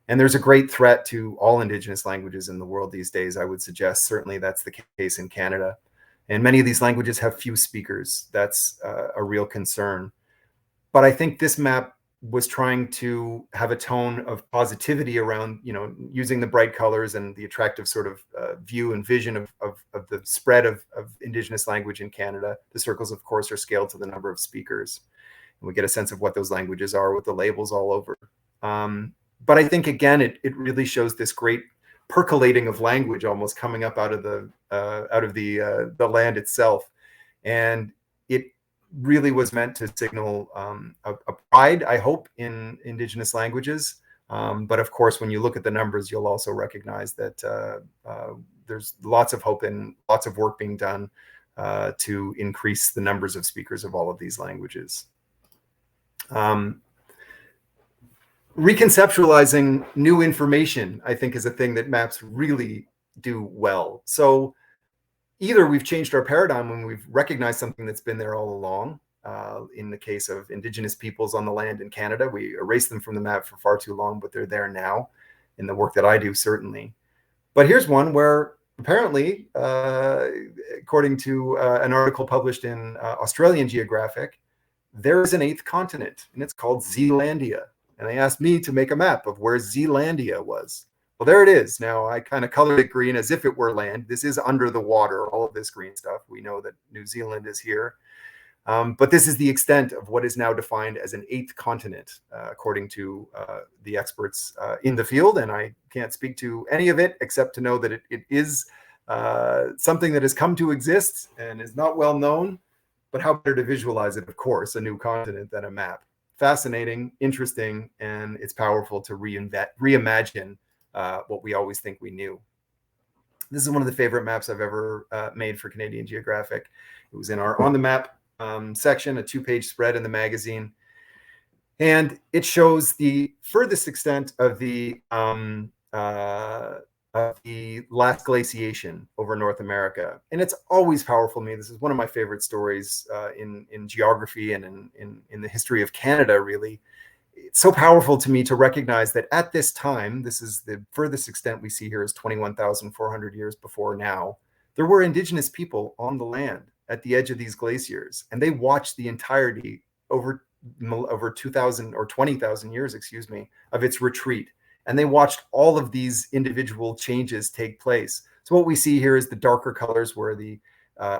And there's a great threat to all Indigenous languages in the world these days, I would suggest. Certainly that's the case in Canada. And many of these languages have few speakers. That's a real concern. But I think this map was trying to have a tone of positivity around, using the bright colors and the attractive sort of view and vision of the spread of Indigenous language in Canada. The circles, of course, are scaled to the number of speakers. And we get a sense of what those languages are with the labels all over. But I think, again, it really shows this great percolating of language almost coming up out of the land itself. And it really was meant to signal a pride, I hope, in Indigenous languages. But of course, when you look at the numbers, you'll also recognize that there's lots of hope and lots of work being done to increase the numbers of speakers of all of these languages. Reconceptualizing new information, I think, is a thing that maps really do well. So either we've changed our paradigm when we've recognized something that's been there all along. In the case of Indigenous peoples on the land in Canada, we erased them from the map for far too long, but they're there now in the work that I do, certainly. But here's one where apparently, according to an article published in Australian Geographic, there is an 8th continent, and it's called Zealandia. And they asked me to make a map of where Zealandia was. Well, there it is. Now, I kind of colored it green as if it were land. This is under the water, all of this green stuff. We know that New Zealand is here. But this is the extent of what is now defined as an 8th continent, according to the experts in the field. And I can't speak to any of it except to know that it is something that has come to exist and is not well known. But how better to visualize it, of course, a new continent than a map. Fascinating, interesting, and it's powerful to reimagine what we always think we knew. This is one of the favorite maps I've ever made for Canadian Geographic. It was in our On the Map section, a 2-page spread in the magazine. And it shows the furthest extent of the last glaciation over North America. And it's always powerful to me. This is one of my favorite stories in geography and in the history of Canada, really. It's so powerful to me to recognize that at this time, this is the furthest extent we see here is 21,400 years before now, there were Indigenous people on the land at the edge of these glaciers, and they watched the entirety over 2,000 or 20,000 years, excuse me, of its retreat. And they watched all of these individual changes take place. So what we see here is the darker colors were the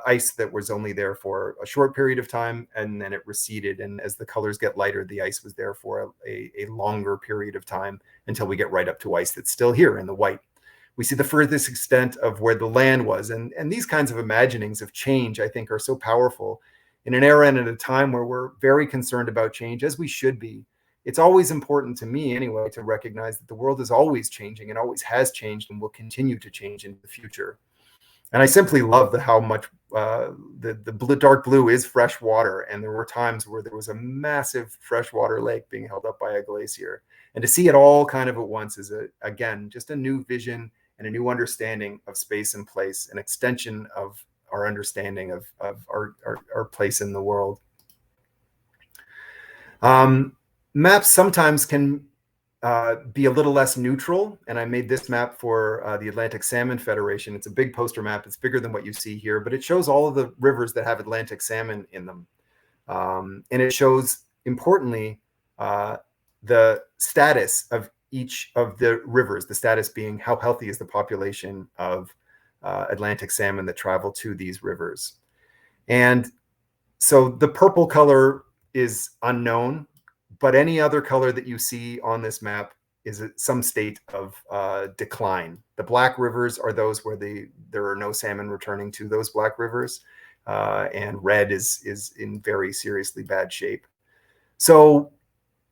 ice that was only there for a short period of time, and then it receded. And as the colors get lighter, the ice was there for a longer period of time until we get right up to ice that's still here in the white. We see the furthest extent of where the land was. And these kinds of imaginings of change, I think, are so powerful in an era and at a time where we're very concerned about change, as we should be. It's always important to me, anyway, to recognize that the world is always changing and always has changed and will continue to change in the future. And I simply love how much the dark blue is fresh water. And there were times where there was a massive freshwater lake being held up by a glacier. And to see it all kind of at once is, again, just a new vision and a new understanding of space and place, an extension of our understanding of our place in the world. Maps sometimes can be a little less neutral, and I made this map for the Atlantic Salmon Federation. It's a big poster map. It's bigger than what you see here, but it shows all of the rivers that have Atlantic salmon in them. And it shows, importantly, the status of each of the rivers, the status being how healthy is the population of Atlantic salmon that travel to these rivers. And so the purple color is unknown, but any other color that you see on this map is at some state of decline. The black rivers are those where there are no salmon returning to those black rivers, and red is in very seriously bad shape. So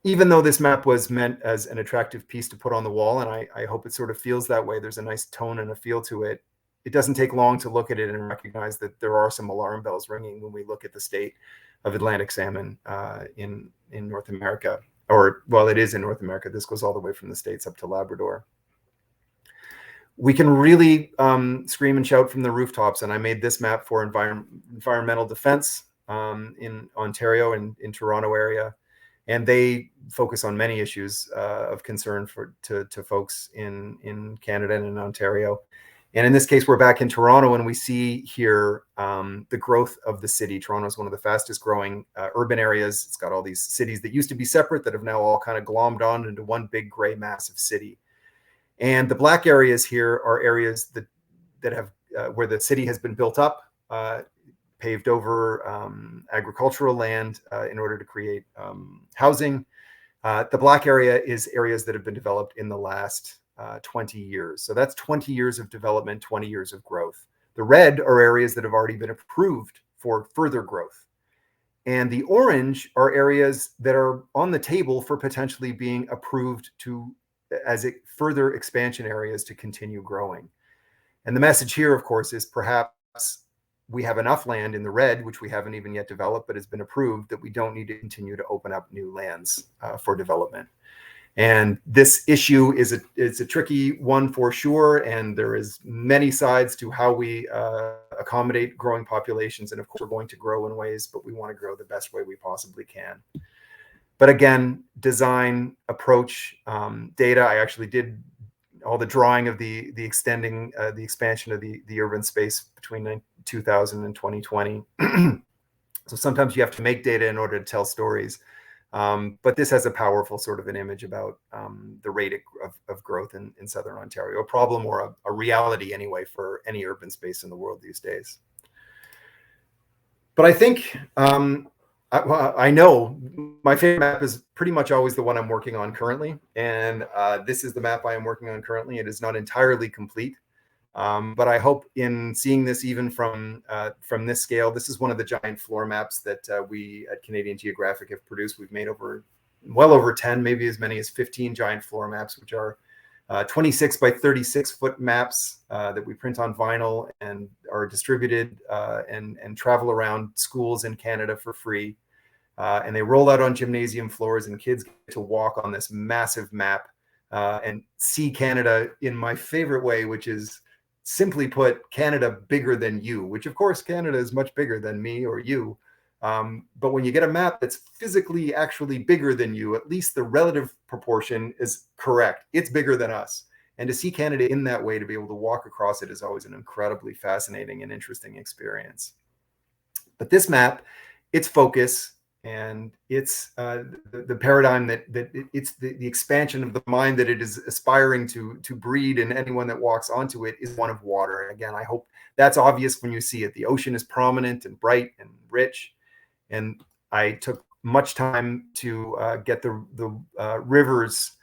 even though this map was meant as an attractive piece to put on the wall, and I hope it sort of feels that way, there's a nice tone and a feel to it, it doesn't take long to look at it and recognize that there are some alarm bells ringing when we look at the state of Atlantic salmon in North America. or well, it is in North America. This goes all the way from the States up to Labrador. We can really scream and shout from the rooftops. And I made this map for environmental defense in Ontario and in Toronto area. And they focus on many issues of concern to folks in Canada and in Ontario. And in this case, we're back in Toronto, and we see here the growth of the city. Toronto is one of the fastest growing urban areas. It's got all these cities that used to be separate that have now all kind of glommed on into one big gray massive city. And the black areas here are areas that have where the city has been built up, paved over agricultural land in order to create housing. The black area is areas that have been developed in the last 20 years. So that's 20 years of development, 20 years of growth. The red are areas that have already been approved for further growth. And the orange are areas that are on the table for potentially being approved as further expansion areas to continue growing. And the message here, of course, is perhaps we have enough land in the red, which we haven't even yet developed, but has been approved, that we don't need to continue to open up new lands for development. And this issue is a tricky one for sure. And there is many sides to how we accommodate growing populations. And of course, we're going to grow in ways, but we want to grow the best way we possibly can. But again, design, approach, data. I actually did all the drawing of the expansion of the urban space between 2000 and 2020. So sometimes you have to make data in order to tell stories. But this has a powerful sort of an image about the rate of growth in Southern Ontario, a problem or a reality anyway for any urban space in the world these days. But I think I know my favorite map is pretty much always the one I'm working on currently. And this is the map I am working on currently. It is not entirely complete. But I hope in seeing this even from this scale, this is one of the giant floor maps that we at Canadian Geographic have produced. We've made well over 10, maybe as many as 15 giant floor maps, which are 26 by 36 foot maps that we print on vinyl and are distributed and travel around schools in Canada for free. And they roll out on gymnasium floors, and kids get to walk on this massive map and see Canada in my favorite way, which is, simply put, Canada bigger than you, which of course Canada is much bigger than me or you. But when you get a map that's physically actually bigger than you, at least the relative proportion is correct. It's bigger than us. And to see Canada in that way, to be able to walk across it, is always an incredibly fascinating and interesting experience. But this map, its focus and it's the paradigm that it's the expansion of the mind that it is aspiring to breed in anyone that walks onto it is one of water. And again, I hope that's obvious when you see it. The ocean is prominent and bright and rich. And I took much time to get the rivers,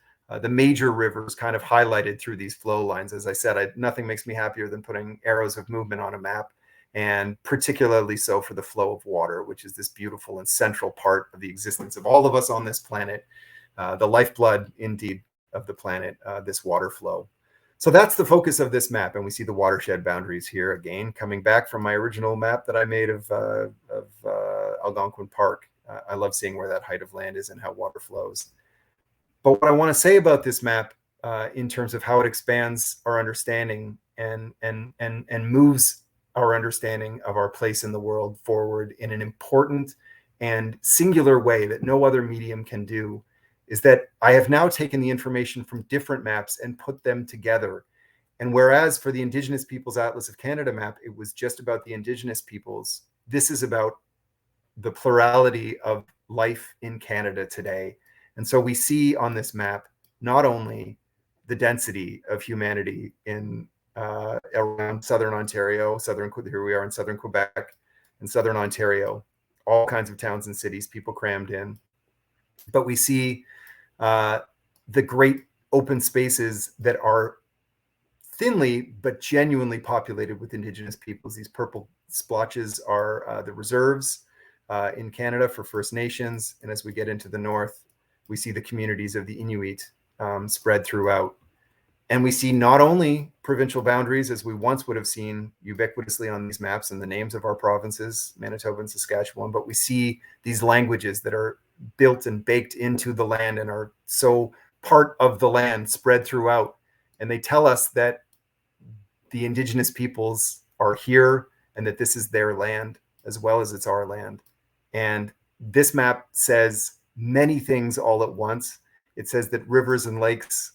the major rivers, kind of highlighted through these flow lines. As I said, nothing makes me happier than putting arrows of movement on a map, and particularly so for the flow of water, which is this beautiful and central part of the existence of all of us on this planet, the lifeblood, indeed, of the planet, this water flow. So that's the focus of this map. And we see the watershed boundaries here again, coming back from my original map that I made of Algonquin Park. I love seeing where that height of land is and how water flows. But what I want to say about this map in terms of how it expands our understanding and moves our understanding of our place in the world forward in an important and singular way that no other medium can do, is that I have now taken the information from different maps and put them together. And whereas for the Indigenous Peoples Atlas of Canada map, it was just about the Indigenous peoples, this is about the plurality of life in Canada today. And so we see on this map not only the density of humanity in around Southern Ontario, here we are in Southern Quebec and Southern Ontario, all kinds of towns and cities, people crammed in. But we see the great open spaces that are thinly but genuinely populated with Indigenous peoples. These purple splotches are the reserves in Canada for First Nations. And as we get into the north, we see the communities of the Inuit spread throughout. And we see not only provincial boundaries as we once would have seen ubiquitously on these maps and the names of our provinces, Manitoba and Saskatchewan, but we see these languages that are built and baked into the land and are so part of the land spread throughout. And they tell us that the Indigenous peoples are here and that this is their land as well as it's our land. And this map says many things all at once. It says that rivers and lakes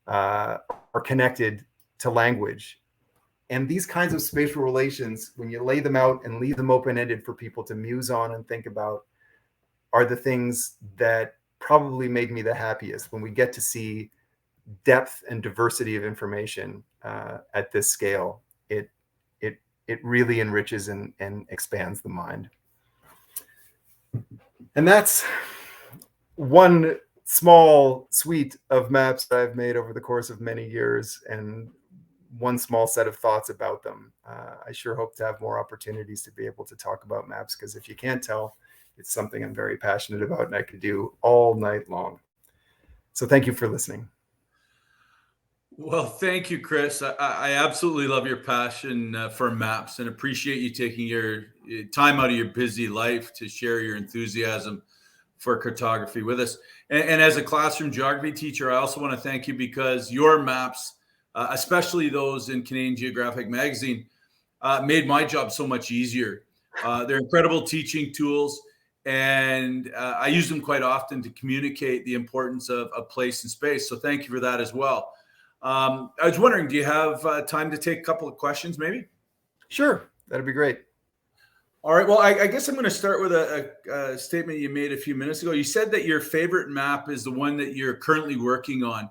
are connected to language. And these kinds of spatial relations, when you lay them out and leave them open-ended for people to muse on and think about, are the things that probably make me the happiest, when we get to see depth and diversity of information at this scale. It really enriches and expands the mind. And that's one small suite of maps that I've made over the course of many years, and one small set of thoughts about them. I sure hope to have more opportunities to be able to talk about maps, because if you can't tell, it's something I'm very passionate about and I could do all night long. So thank you for listening. Well, thank you, Chris. I absolutely love your passion for maps and appreciate you taking your time out of your busy life to share your enthusiasm for cartography with us. And as a classroom geography teacher, I also want to thank you because your maps, especially those in Canadian Geographic magazine, made my job so much easier. They're incredible teaching tools, and I use them quite often to communicate the importance of place and space. So thank you for that as well. I was wondering, do you have time to take a couple of questions maybe? Sure, that'd be great. All right. Well, I guess I'm going to start with a statement you made a few minutes ago. You said that your favorite map is the one that you're currently working on.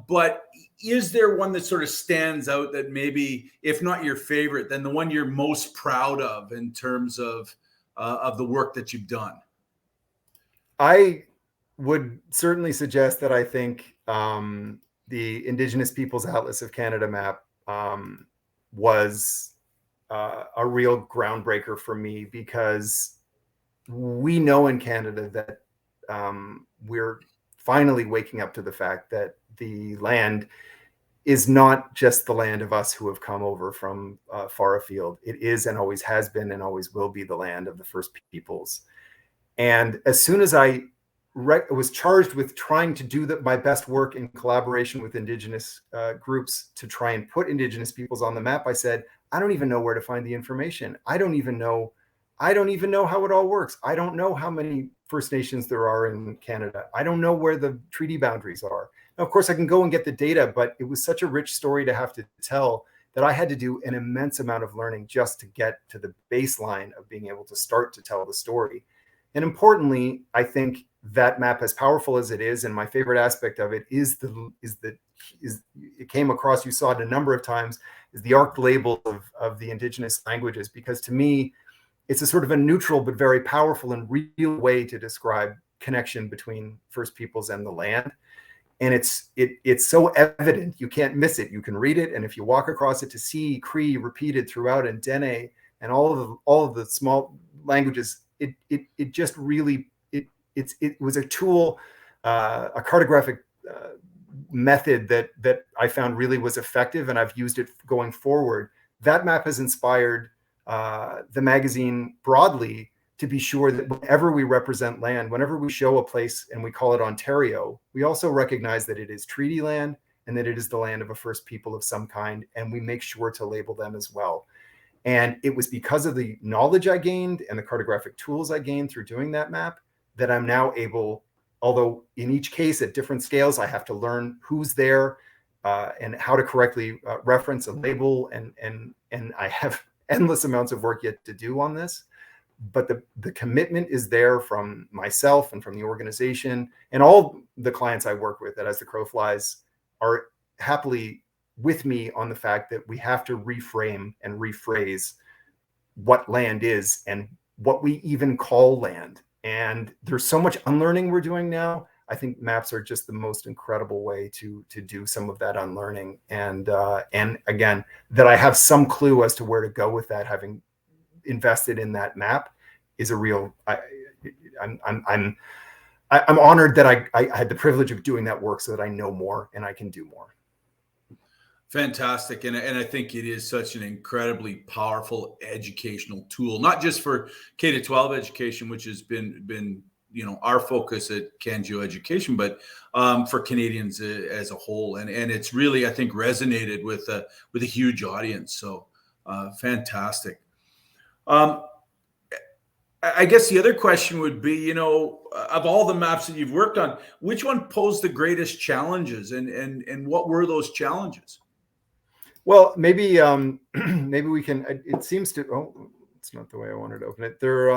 But is there one that sort of stands out that maybe, if not your favorite, then the one you're most proud of in terms of the work that you've done? I would certainly suggest that I think the Indigenous Peoples Atlas of Canada map was a real groundbreaker for me, because we know in Canada that we're finally waking up to the fact that the land is not just the land of us who have come over from far afield. It is and always has been and always will be the land of the first peoples. And as soon as I was charged with trying to do my best work in collaboration with Indigenous groups to try and put Indigenous peoples on the map, I said, I don't even know where to find the information. I don't even know how it all works. I don't know how many First Nations there are in Canada. I don't know where the treaty boundaries are. Now, of course, I can go and get the data, but it was such a rich story to have to tell that I had to do an immense amount of learning just to get to the baseline of being able to start to tell the story. And importantly, I think that map, as powerful as it is, and my favorite aspect of it is it came across, you saw it a number of times, is the arced label of the Indigenous languages, because to me, it's a sort of a neutral but very powerful and real way to describe connection between First Peoples and the land. And it's so evident, you can't miss it. You can read it, and if you walk across it, to see Cree repeated throughout, and Dene and all of the small languages, it just really it was a tool, a cartographic method that I found really was effective, and I've used it going forward. That map has inspired the magazine broadly to be sure that whenever we represent land, whenever we show a place and we call it Ontario, we also recognize that it is treaty land and that it is the land of a first people of some kind, and we make sure to label them as well. And it was because of the knowledge I gained and the cartographic tools I gained through doing that map that I'm now able, although in each case at different scales, I have to learn who's there and how to correctly reference and label. And I have endless amounts of work yet to do on this. But the commitment is there from myself and from the organization, and all the clients I work with that, as the crow flies, are happily with me on the fact that we have to reframe and rephrase what land is and what we even call land. And there's so much unlearning we're doing now. I think maps are just the most incredible way to do some of that unlearning. And again, that I have some clue as to where to go with that, having invested in that map, is a real. I'm honored that I had the privilege of doing that work, so that I know more and I can do more. Fantastic. And I think it is such an incredibly powerful educational tool, not just for K to 12 education, which has been our focus at CanGeo Education, but for Canadians as a whole. And it's really, I think, resonated with a huge audience. So fantastic. I guess the other question would be, of all the maps that you've worked on, which one posed the greatest challenges, and what were those challenges? Well, maybe maybe we can. It seems to. Oh, it's not the way I wanted to open it. There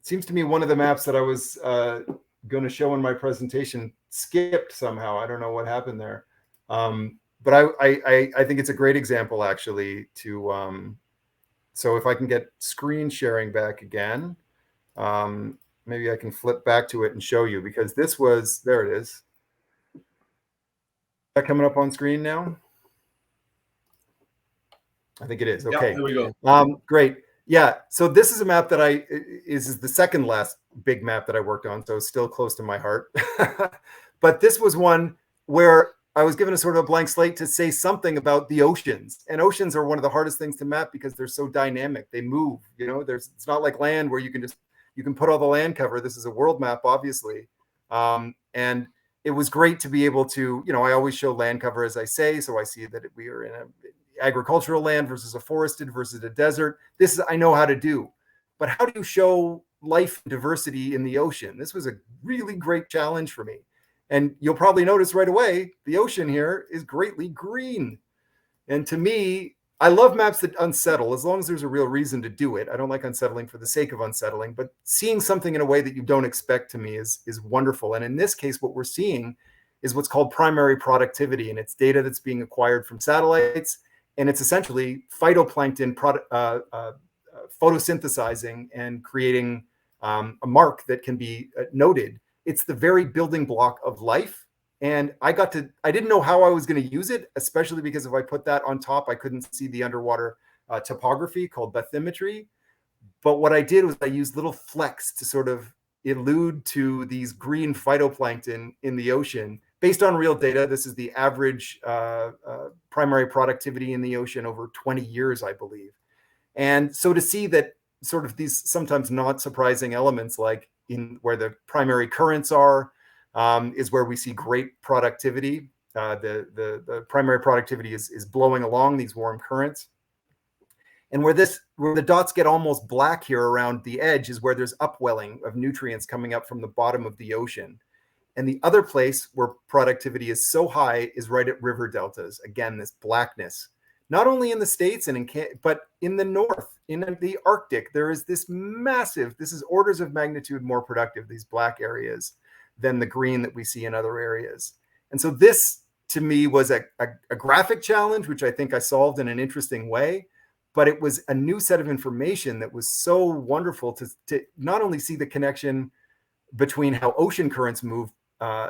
seems to me one of the maps that I was going to show in my presentation skipped somehow. I don't know what happened there, but I think it's a great example actually to. So if I can get screen sharing back again, maybe I can flip back to it and show you, because this was, there it is. Is that coming up on screen now? I think it is. Okay. Yeah, there we go. Great. Yeah. So this is a map that is the second last big map that I worked on. So it's still close to my heart. But this was one where I was given a sort of a blank slate to say something about the oceans. And oceans are one of the hardest things to map because they're so dynamic. They move, it's not like land where you can put all the land cover. This is a world map, obviously. And it was great to be able to, I always show land cover, as I say. So I see that we are in an agricultural land versus a forested versus a desert. I know how to do. But how do you show life and diversity in the ocean? This was a really great challenge for me. And you'll probably notice right away, the ocean here is greatly green. And to me, I love maps that unsettle, as long as there's a real reason to do it. I don't like unsettling for the sake of unsettling, but seeing something in a way that you don't expect, to me, is wonderful. And in this case, what we're seeing is what's called primary productivity, and it's data that's being acquired from satellites. And it's essentially phytoplankton photosynthesizing and creating a mark that can be noted. It's the very building block of life. And I didn't know how I was going to use it, especially because if I put that on top, I couldn't see the underwater topography called bathymetry. But what I did was I used little flecks to sort of allude to these green phytoplankton in the ocean based on real data. This is the average primary productivity in the ocean over 20 years, I believe. And so to see that sort of these sometimes not surprising elements, like in where the primary currents are, is where we see great productivity. The primary productivity is blowing along these warm currents. And where the dots get almost black here around the edge is where there's upwelling of nutrients coming up from the bottom of the ocean. And the other place where productivity is so high is right at river deltas. Again, this blackness, not only in the States but in the north, in the Arctic, there is this is orders of magnitude more productive, these black areas, than the green that we see in other areas. And so this, to me, was a graphic challenge, which I think I solved in an interesting way. But it was a new set of information that was so wonderful to not only see the connection between how ocean currents move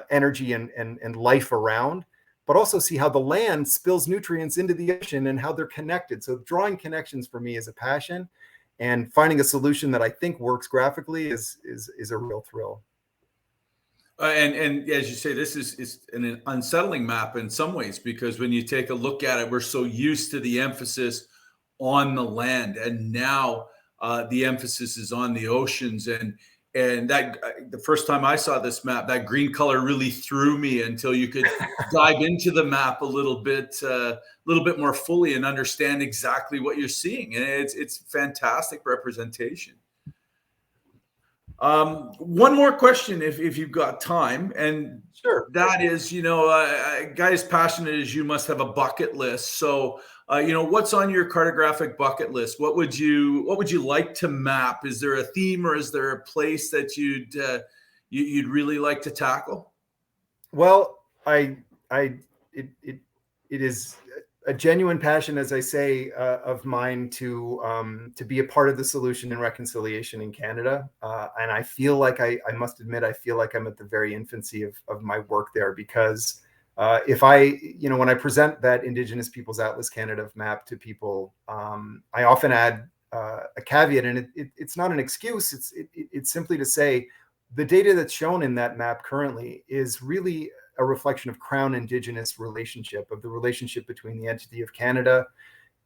energy and life around, but also see how the land spills nutrients into the ocean and how they're connected. So drawing connections for me is a passion, and finding a solution that I think works graphically is a real thrill. And as you say, this is an unsettling map in some ways, because when you take a look at it, we're so used to the emphasis on the land, and now the emphasis is on the oceans. And that the first time I saw this map, that green color really threw me until you could dive into the map a little bit more fully and understand exactly what you're seeing. And it's fantastic representation. One more question, if you've got time, and sure. That is, a guy as passionate as you must have a bucket list. So, what's on your cartographic bucket list? What would you like to map? Is there a theme, or is there a place that you'd really like to tackle? Well, it is a genuine passion, as I say, of mine to be a part of the solution and reconciliation in Canada. And I feel like I must admit, I feel like I'm at the very infancy of my work there, because if when I present that Indigenous Peoples Atlas Canada map to people, I often add a caveat, and it's not an excuse. It's simply to say, the data that's shown in that map currently is really a reflection of Crown Indigenous relationship, of the relationship between the entity of Canada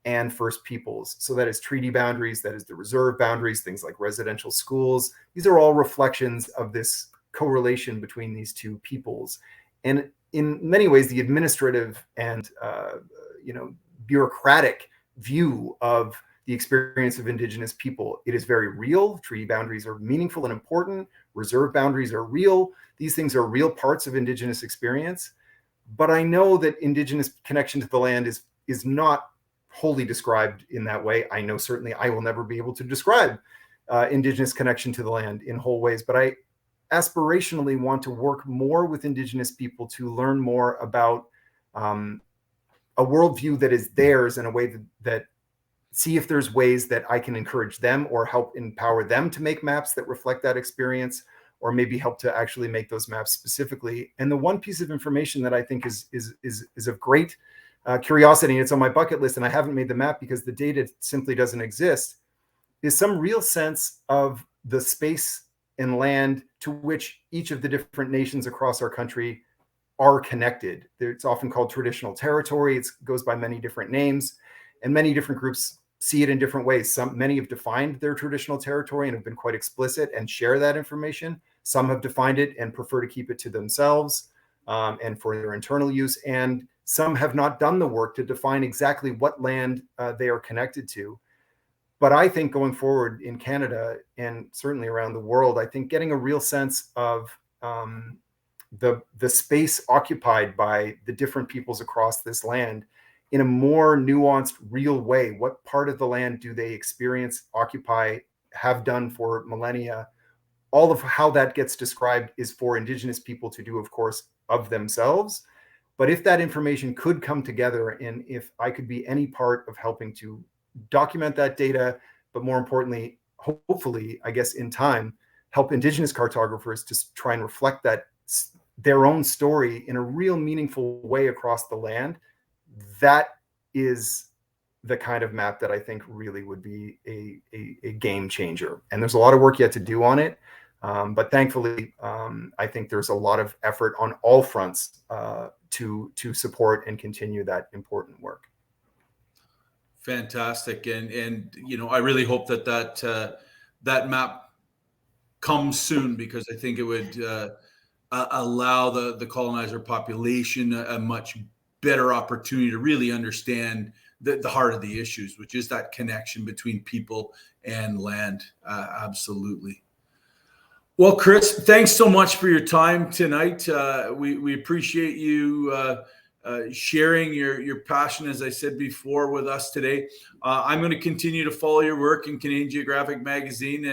and First Peoples. So that is treaty boundaries, that is the reserve boundaries, things like residential schools. These are all reflections of this correlation between these two peoples. And in many ways, the administrative and bureaucratic view of the experience of Indigenous people, it is very real. Treaty boundaries are meaningful and important. Reserve boundaries are real. These things are real parts of Indigenous experience. But I know that Indigenous connection to the land is not wholly described in that way. I know certainly I will never be able to describe Indigenous connection to the land in whole ways, but I aspirationally want to work more with Indigenous people to learn more about a worldview that is theirs in a way that see if there's ways that I can encourage them or help empower them to make maps that reflect that experience, or maybe help to actually make those maps specifically. And the one piece of information that I think is of great curiosity, and it's on my bucket list, and I haven't made the map because the data simply doesn't exist, is some real sense of the space and land to which each of the different nations across our country are connected. It's often called traditional territory. It goes by many different names, and many different groups see it in different ways. Many have defined their traditional territory and have been quite explicit and share that information. Some have defined it and prefer to keep it to themselves and for their internal use. And some have not done the work to define exactly what land they are connected to. But I think going forward in Canada and certainly around the world, I think getting a real sense of the space occupied by the different peoples across this land in a more nuanced, real way. What part of the land do they experience, occupy, have done for millennia? All of how that gets described is for Indigenous people to do, of course, of themselves. But if that information could come together, and if I could be any part of helping to document that data, but more importantly, hopefully, I guess in time, help Indigenous cartographers to try and reflect that their own story in a real meaningful way across the land, that is the kind of map that I think really would be a game changer. And there's a lot of work yet to do on it. But thankfully, I think there's a lot of effort on all fronts to support and continue that important work. Fantastic. And I really hope that map comes soon, because I think it would allow the colonizer population a much better opportunity to really understand the heart of the issues, which is that connection between people and land. Absolutely. Well, Chris, thanks so much for your time tonight. We appreciate you sharing your passion, as I said before, with us today. I'm going to continue to follow your work in Canadian Geographic magazine,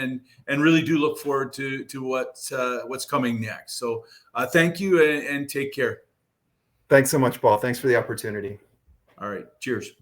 and really do look forward to what's coming next. So thank you, and take care. Thanks so much, Paul. Thanks for the opportunity. All right. Cheers.